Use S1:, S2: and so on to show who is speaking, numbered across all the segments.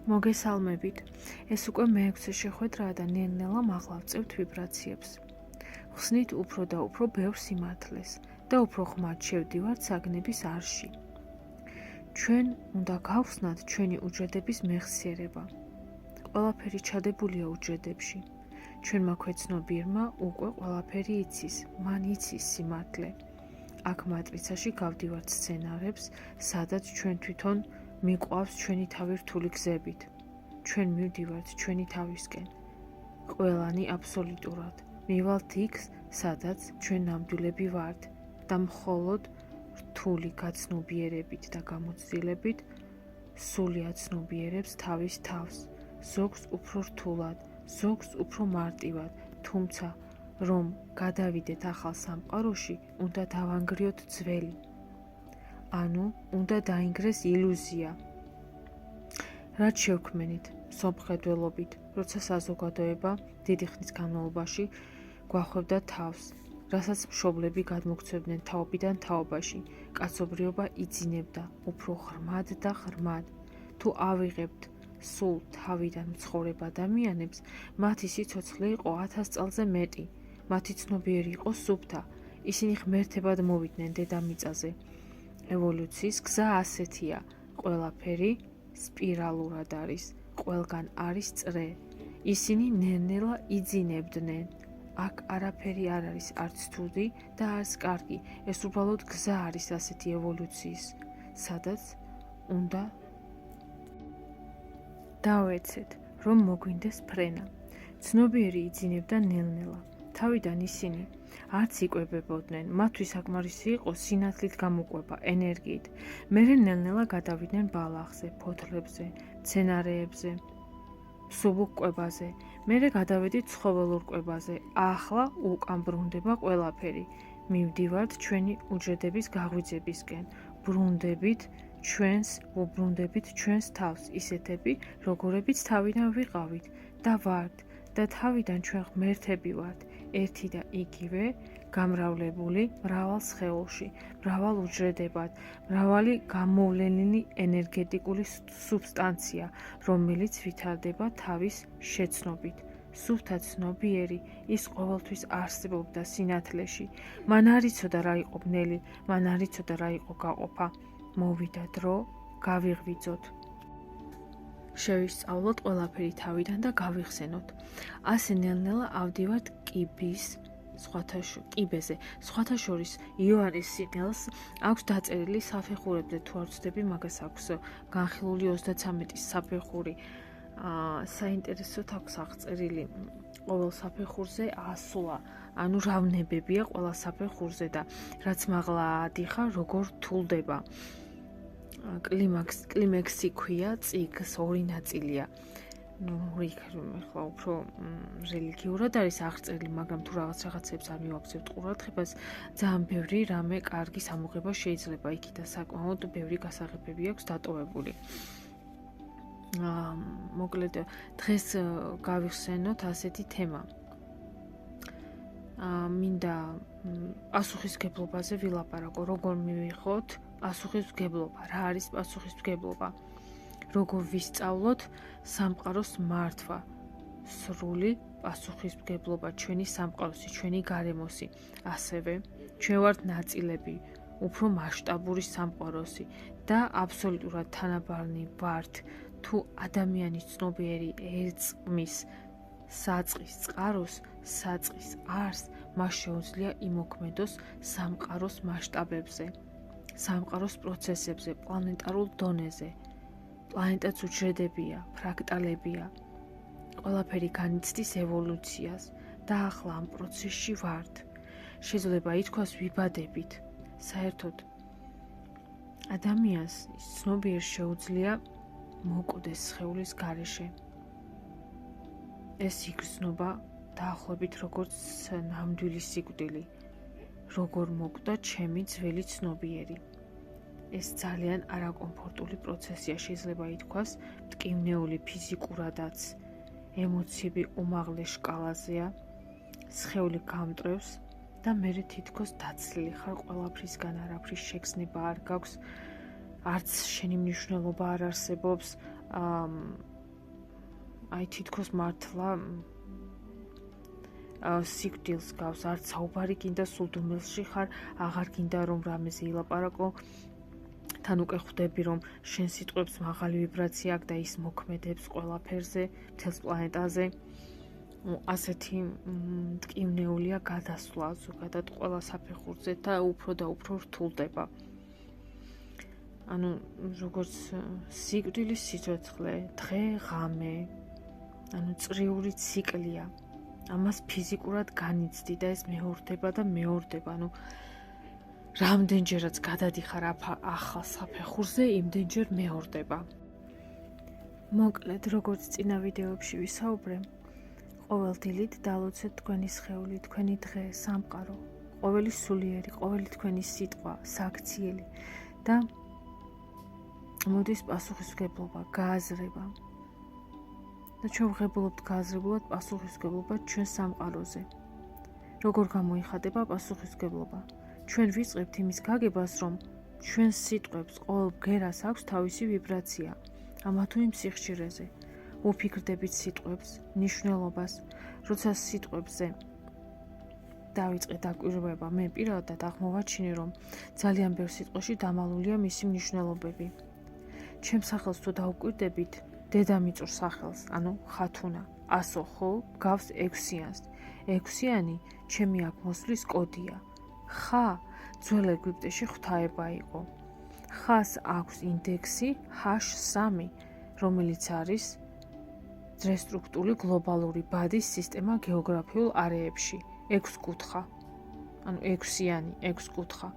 S1: მოგესალმებით. ეს უკვე მე-6 შეხვედრაა და ნელ-ნელა მაღლა-ვწევთ ვიბრაციებს. ხსნით უფრო და უფრო ბევრ სიმართლეს და უფრო ხმად შევდივართ საგნების არში. ჩვენ უნდა გავხსნათ ჩვენი უჯრედების მეხსიერება. ყველაფერი ჩადებულია უჯრედებში. ჩვენმა ქვეცნობიერმა უკვე ყველაფერი იცის, მან იცის სიმართლე. აქ მატრიცაში გავდივართ სცენარებს, სადაც ჩვენ თვითონ მიყვავს ჩვენი თავი რთული გზებით. ჩვენ მივდივართ ჩვენი თავისკენ. ყველანი აბსოლუტურად. მივალთ იქ, სადაც ჩვენ ნამდვილები ვართ და მხოლოდ რთული გაცნობიერებით და გამოცდილებით სულიად ცნობიერებს თავის თავს. ზოგს უფრო რთულად, ზოგს უფრო მარტივად, თუმცა რომ გადავიდეთ ახალ სამყაროში, უნდა დავანგრიოთ ძველი. ანუ უნდა დაინგრეს ილუზია. რაც შევქმენით, სომხედველობით, როცა საზოგადოება დიდი ხნის განმავლობაში გვახვევდა თავს, რასაც მშობლები გადმოგცემდნენ თაობიდან თაობაში, კაცობრიობა იძინებდა უფრო ღრმად და ღრმად. თუ ავიღებთ სულ თავიდან მცხოვრებ ადამიანებს, მათი სიცოცხლე იყო 1000 წელზე მეტი, მათი ცნობიერი იყო სუფთა, ისინი ღმერთებად მოვიდნენ დედამიწაზე. ევოლუციის გზა ასეთია, ყველაფერი სპირალურად არის, ყველგან არის წრე. ისინი ნელ-ნელა იძინებდნენ. აქ არაფერი არ არის არც ცუდი და არც კარგი, ეს უბრალოდ გზა არის ასეთი ევოლუციის, სადაც უნდა დავეცეთ, რომ მოგვინდეს ფრენა. ცნობიერი იძინებდა ნელ-ნელა. თავიდან ისინი არც იკვებებოდნენ, მათთვის საკმარისი იყო სინათლით გამოყვება, ენერგიით. მერე ნელ-ნელა გადავიდნენ ბალახზე, ფოთლებზე, მცენარეებზე, მსუბუქ კვებაზე. მერე გადავედით ცხოველურ კვებაზე. ახლა უკან ბრუნდება ყველაფერი. მივდივართ ჩვენი უჯრედების გაღვიძებისკენ. ვუბრუნდებით ჩვენს თავს, ისეთები, როგორებიც თავიდან ვიყავით და ვართ და თავიდან ჩვენ ღმერთები ვართ. ერთი და იგივე, გამრავლებული მრავალ სხეულში, მრავალ უჯრედებად, მრავალი გამოვლენილი ენერგეტიკული სუბსტანცია, რომელიც ვითარდება თავის შეცნობით. სუფთა ცნობიერი, ის ყოველთვის არსებობდა სინათლეში. მან არ იცოდა რა იყო ბნელი, მან არ იცოდა რა იყო გაყოფა. მოვიდა დრო, გავიღვიძოთ. შევისწავლოთ ყველაფერი თავიდან და გავიხსენოთ. ასე ნელ-ნელა ავდივართ კიბეზე. სხვათა შორის იოანეს სინელს აქვს დაწერილი საფეხურებზე, თუ არ ვცდები, მაგას აქვს განხილული 33 საფეხური. საინტერესოდ აქვს აღწერილი ყოველ საფეხურზე ასვლა, ანუ რავნებებია ყველა საფეხურზე და რაც მაღლა ადიხარ, როგორ რთულდება. კლიმექსი ქვია, წიგს ორი ნაწილია. ახლა უფრო რელიგიურად არის აღწერილი, მაგრამ თუ რაღაცებს არ მივაქცევთ ყურადღებას, ძალიან ბევრი რამე კარგი სამოღება შეიძლება იქით და საკმაოდ ბევრი გასაღებები აქვს დატოვებული. მოკლედ დღეს გავიხსენოთ ასეთი თემა. მინდა პასუხისმგებლობაზე ვილაპარაკო, როგორ მივიღოთ პასუხისმგებლობა, რა არის პასუხისმგებლობა, როგორ ვისწავლოთ სამყაროს მართვა, სრული პასუხისმგებლობა ჩვენი სამყაროსი, ჩვენი გარემოსი. ასევე ჩვენ ვართ ნაწილები, უფრო მასშტაბური სამყაროსი და აბსოლუტურად თანაბარნი ვართ, თუ ადამიანის ცნობიერი ერწყმის საწყის წყაროს, საწყის არს, მას შეუძლია იმოქმედოს სამყაროს მასშტაბებზე, სამყაროს პროცესებზე, პლანეტარულ დონეზე. პლანეტაც უჯრედებია, ფრაქტალებია. ყველაფერი განიცდის ევოლუციას და ახლა ამ პროცესში ვართ. შეიძლება ითქვას ვიბადებით. საერთოდ ადამიანს ცნობიერს შეუძლია მოკვდეს სხეულის გარეშე. ეს იგრძნობა დაახლოებით როგორც ნამდვილი სიკვდილი, როგორ მოკვდა ჩემი ძველი ცნობიერი. ეს ძალიან არაკომფორტული პროცესია, შეიძლება ითქვას, მტკივნეული ფიზიკურადაც, ემოციები უმაღლეს შკალაზეა, სხეული გამტრევს და მერე თითქოს დაცლილი ხარ ყველაფრისგან, არაფრის შეგრძნება არ გაქვს, არც შენი მნიშვნელობა არ არსებობს, აი თითქოს მართლა სიკვდილს გავს, არც საუბარი გინდა სულდუმილში ხარ, აღარ გინდა რომ რამეზე ილაპარაკო, თან უკვე ხვდები რომ შენ სიტყვებს მაღალი ვიბრაცია აქვს და ის მოქმედებს ყველაფერზე, მთელს პლანეტაზე. ასეთი მტკივნეულია გადასვლა ზოგადად ყველა საფეხურზე და უფრო რთულდება. ანუ როგორც სიკვდილის სიცოცხლე, დღე, ღამე, ანუ წრიული ციკლია. ამას ფიზიკურად განიცდი და ეს მეორდება. ანუ რამდენჯერაც გადადიხარ ახალ საფეხურზე, იმდენჯერ მეორდება. მოკლედ, როგორც წინა ვიდეოებში ვისაუბრე, ყოველ დილით დალოცეთ თქვენი სხეული, თქვენი დღე, სამყარო, ყოველი სულიერი, ყოველი თქვენი სიტყვა, საქციელი და მოდის პასუხისმგებლობა, გააზრება. და ჩვენ ვღებულობთ გააზრებულად პასუხისმგებლობა ჩვენ სამყაროზე. როგორ გამოიხადება პასუხისმგებლობა? ჩვენ ვიწყებთ იმის გაგებას, რომ ჩვენ სიტყვებს ყოველ ბგერას აქვს თავისი ვიბრაცია, ამა თუ იმ სიხშირეზე. უფიქრდებით სიტყვებს, ნიშნულობას, როცა სიტყვებზე დავიწყე დაკვირვება, მე პირადად აღმოვაჩინე, რომ ძალიან ბევრ სიტყვაში დამალულია მისი მნიშვნელობები. ჩემს სახელს თუ დაუკვირდებით, დედამიწურ სახელს, ანუ ხათუნა, ასოხო, გავს 6-იანს. 6-იანი ჩემი აქ მოსვლის კოდია. ხა ძველ ეგვიპტეში ღვთაება იყო. ხას აქვს ინდექსი H3, რომელიც არის რესტრუქტული გლობალური ბადის სისტემა გეოგრაფიულ არეებში. 6 კუთხა. ანუ 6-იანი, 6 კუთხა.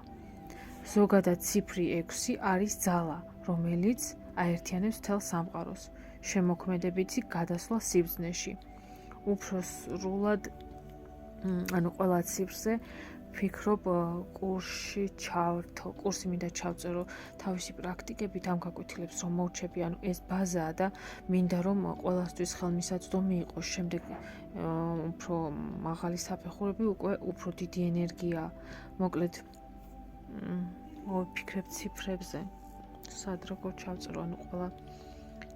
S1: ზოგადად ციფრი 6 არის ძალა, რომელიც აერთიანებს მთელ სამყაროს. შემოქმედებითი გადასვლა სიბრძნეში. უფრო სრულად, ანუ ყველა ციფრზე ვფიქრობ კურსში ჩავართო, კურსი მინდა ჩავწერო თავისი პრაქტიკებით ამ გაკვეთილებს რომ მოვჩები, ანუ ეს ბაზაა და მინდა რომ ყველასთვის ხელმისაწვდომი იყოს. შემდეგ უფრო მაღალი საფეხურები უკვე უფრო დიდი ენერგია. მოკლედ მოვიფიქრებ ციფრებზე. სად როგორ ჩავწერო, ანუ ყველა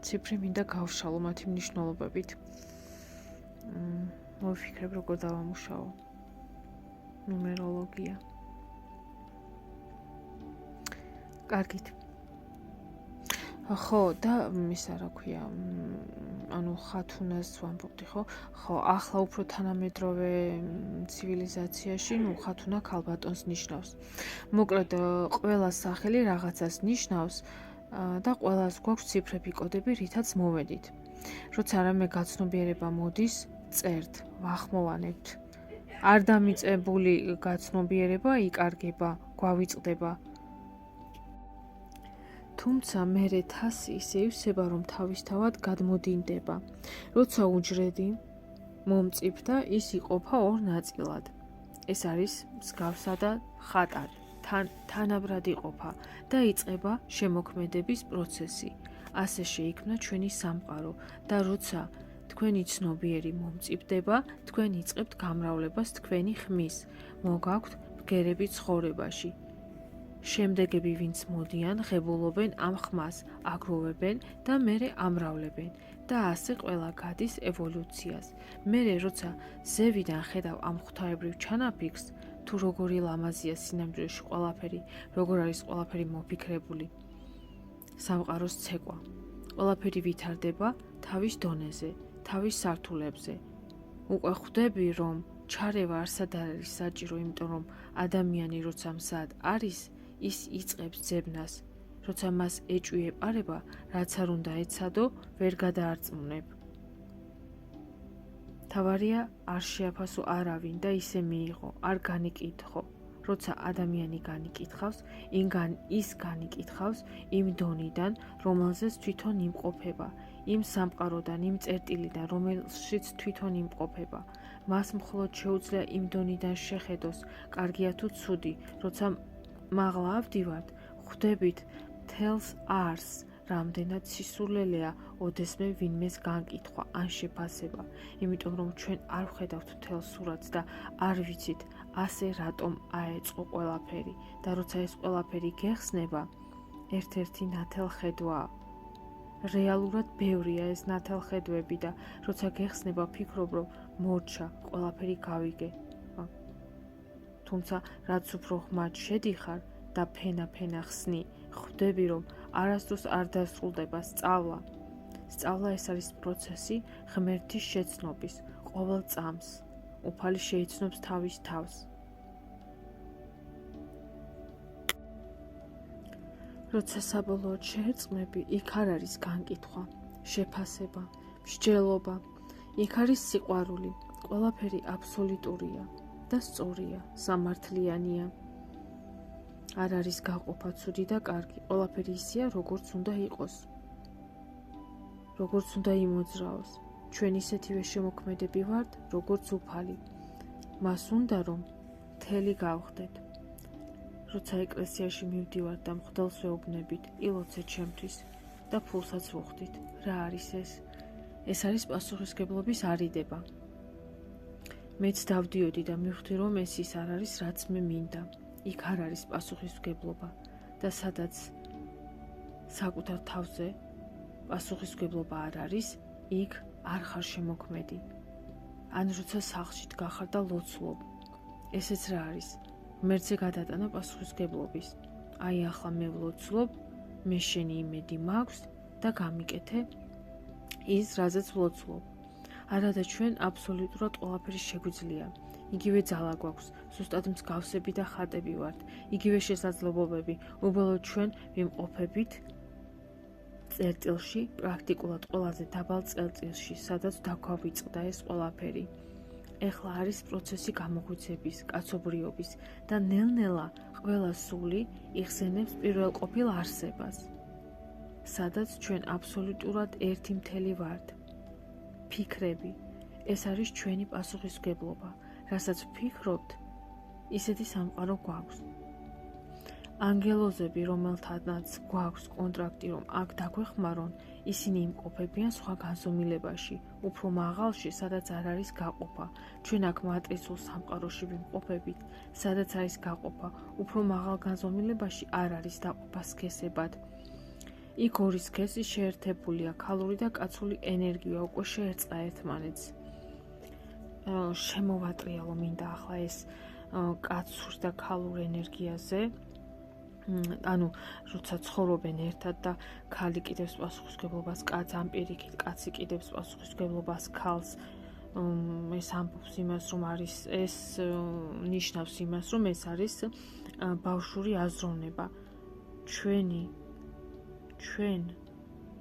S1: ციფრი მინდა გავშალო მათი მნიშვნელობებით. მოვიფიქრებ როგორ დავამუშაო. ნუმეროლოგია. კარგით. ხო, და ისა რა ქვია, ანუ ხათუნას ვამბობდი, ხო? ხო, ახლა უფრო თანამედროვე ცივილიზაციაში, ხათუნა ქალბატონს ნიშნავს. მოკლედ, ყველა სახელი რაღაცას ნიშნავს და ყველას გვაქვს ციფრები, კოდები, რითაც მოვედით. როცა რამე გაცნობიერება მოდის, წერთ, ვახმოვანებთ. არ დამიწებული გაცნობიერება იკარგება, გვავიწყდება. თუმცა მერე თასი ისე ივსება, რომ თავისთავად გადმოდინდება. როცა უჯრედი მომწიფდა, ის იყოფა ორ ნაწილად. ეს არის მსგავსა და ხატარი. თანაბრად იყოფა და იწყება შემოქმედების პროცესი. ასე შეიქმნა ჩვენი სამყარო და როცა თქვენი ცნობიერი მომწიფდება, თქვენ იწყებთ გამრავლებას თქვენი ხმის. მოგაქვთ ბგერები ცხოვრებაში. შემდეგები ვინც მოდიან, ღებულობენ ამ ხმას, აგროვებენ და მერე ამრავლებენ და ასე ყველა გადის ევოლუციას. მერე როცა ზევიდან ხედავ ამ ღვთაებრივ ჩანაფიქრს, თუ როგორი ლამაზია სინამდვილეში ყველაფერი, როგორ არის ყველაფერი მოფიქრებული. სამყაროს ცეკვა. ყველაფერი ვითარდება თავის დონეზე, თავის სართულებზე. უკვე ხვდები, რომ ჩარევა არსად არის საჭირო, იმიტომ რომ ადამიანი როცა მზად არის, ის იწყებს ძებნას. როცა მას ეჭვი ეპარება, რაც არ უნდა ეცადო, ვერ გადაარწმუნებ. თავარია არ შეაფასო არავინ და ისე მიიღო, არ განიკითხო. როცა ადამიანი განიკითხავს, ის განიკითხავს იმ დონიდან, რომელზეც თვითონ იმყოფება, იმ სამყაროდან, იმ წერტილიდან, რომელშიც თვითონ იმყოფება. მას მხოლოდ შეუძლია იმ დონიდან შეხედოს, კარგია თუ ცუდი. როცა მაღლა ავდივართ, ხვდებით თელს არს, რამდენად სისულელეა ოდესმე ვინმეს განკითხვა ან შეფასება, იმიტომ რომ ჩვენ არ ვხედავთ თელ სურათს და არ ვიცით ასე რატომ აეწყო ყველაფერი და როცა ეს ყველაფერი გეხსნება, ერთ-ერთი ნათელხედვაა. რეალურად ბევრია ეს ნათელხედვები და როცა გეხსნება ფიქრობ, რომ მორჩა, ყველაფერი გავიგე. თუმცა რაც უფრო ღმად შედიხარ და ფენა ხსნი, ხვდები, რომ არასდროს არ დასრულდება სწავლა. სწავლა ეს არის პროცესი ღმერთის შეცნობის, ყოველ წამს. უფალი შეიცნობს თავის თავს. როცა საბოლოოდ შეერწყმები, იქ არ არის განკითხვა, შეფასება, მსჯელობა, იქ არის სიყვარული, ყველაფერი აბსოლუტურია და სწორია, სამართლიანია. არ არის გაყოფა ცუდი და კარგი, ყველაფერი ისეა, როგორც უნდა იყოს. როგორც უნდა იმოძრაოს. ჩვენ ისეთივე შემოქმედები ვართ, როგორც უფალი. მას უნდა, რომ მთელი გავხდეთ. როცა ეკლესიაში მივდივართ და მღვდელს ვეუბნებით, ილოცე ჩემთვის და ფულსაც ვუხდით. რა არის ეს? ეს არის პასუხისმგებლობის არიდება. მეც დავდიოდი და მივხვდი, რომ ეს ის არ არის, რაც მე მინდა. იქ არ არის პასუხისმგებლობა და სადაც საკუთარ თავზე პასუხისმგებლობა არ არის, იქ არ ხარ შემოქმედი. ან როცა სახლში დგახარ და ლოცულობ. ესეც რა არის? ღმერთზე გადატანა პასუხისმგებლობის. აი ახლა მე ვლოცულობ, მე შენი იმედი მაქვს და გამიკეთე ის, რაზეც ვლოცულობ. არადა ჩვენ აბსოლუტურად ყველაფერი შეგვიძლია. იგივე ძალა გვაქვს, ზუსტად მსგავსები და ხატები ვართ, იგივე შესაძლებლობები, უბრალოდ ჩვენ ვიმყოფებით წერტილში, პრაქტიკულად ყველაზე დაბალ წერტილში, სადაც დაგვავიწყდა ეს ყველაფერი. ეხლა არის პროცესი გამოგვიცების, კაცობრიობის და ნელ-ნელა ყველა სული იხსენებს პირველყოფილ არსებას, სადაც ჩვენ აბსოლუტურად ერთი მთელი ვართ. ფიქრები, ეს არის ჩვენი პასუხისმგებლობა, რასაც ვფიქრობთ, ისეთი სამყარო გვაქვს. ანგელოზები, რომელთანაც გვაქვს კონტრაქტი, რომ აქ დაგვეხმარონ, ისინი იმყოფებიან სხვა განზომილებაში, უფრო მაღალში, სადაც არ არის გაყოფა. ჩვენ აქ მატრიცულ სამყაროში ვიმყოფებით, სადაც არის გაყოფა, უფრო მაღალ განზომილებაში არ არის დაყოფა სქესებად. იქ ორი სქესი შეერთებულია, ქალური და კაცული ენერგია უკვე შეერწყა ერთმანეთს. შემოვატრიალო მინდა ახლა ეს კაცურ და ქალურ ენერგიაზე. ანუ როცა ცხოვრობენ ერთად და ქალი კიდევს პასუხისმგებლობას კაცს, ამ პირიქით კაცი კიდევს პასუხისმგებლობას ქალს, ეს ამბობს იმას, რომ არის ეს ნიშნავს იმას, რომ ეს არის ბავშვური აზროვნება. ჩვენ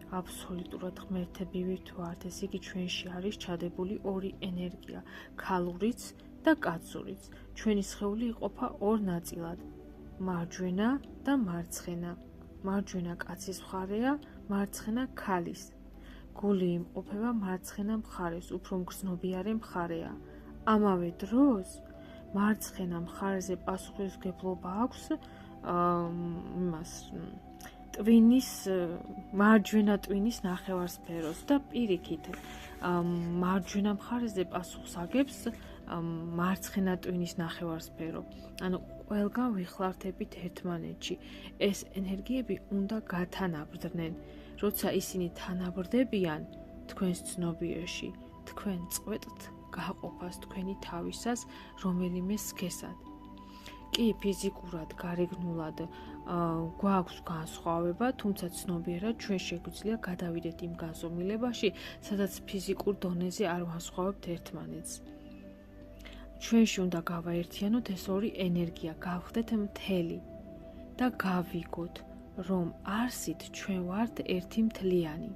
S1: აბსოლუტურად ღმერთები ვართ, ეს იგი ჩვენში არის ჩადებული ორი ენერგია, ქალურიც და კაცურიც. ჩვენი სხეული იყოფა ორ ნაწილად. მარჯვენა და მარცხენა. მარჯვენა კაცის მხარეა, მარცხენა ქალის. გული იმყოფება მარცხენა მხარეს, უფრო მგრძნობიარე მხარეა. ამავე დროს მარცხენა მხარეზე პასუხისმგებლობა აქვს მარჯვენა ტვინის ნახევარსფეროს და პირიქით მარჯვენა მხარეზე პასუხს აგებს მარცხენა ტვინის ნახევარსფერო. ანუ ყველგან ვიხლართებით ერთმანეთში. ეს ენერგიები უნდა გათანაბრდნენ. როცა ისინი თანაბრდებიან თქვენს ცნობიერში, თქვენ წყვეტთ გაყოფას თქვენი თავისას რომელიმე სქესად. კი, ფიზიკურად, გარეგნულად გვაქვს განსხვავება, თუმცა ცნობიერად ჩვენ შეგვიძლია გადავიდეთ იმ განზომილებაში, სადაც ფიზიკურ დონეზე არ ვანსხვავებთ ერთმანეთს. ჩვენში უნდა გავაერთიანოთ ეს ორი ენერგია, გავხდეთ მთელი და გავიგოთ, რომ არსით ჩვენ ვართ ერთი მთლიანი.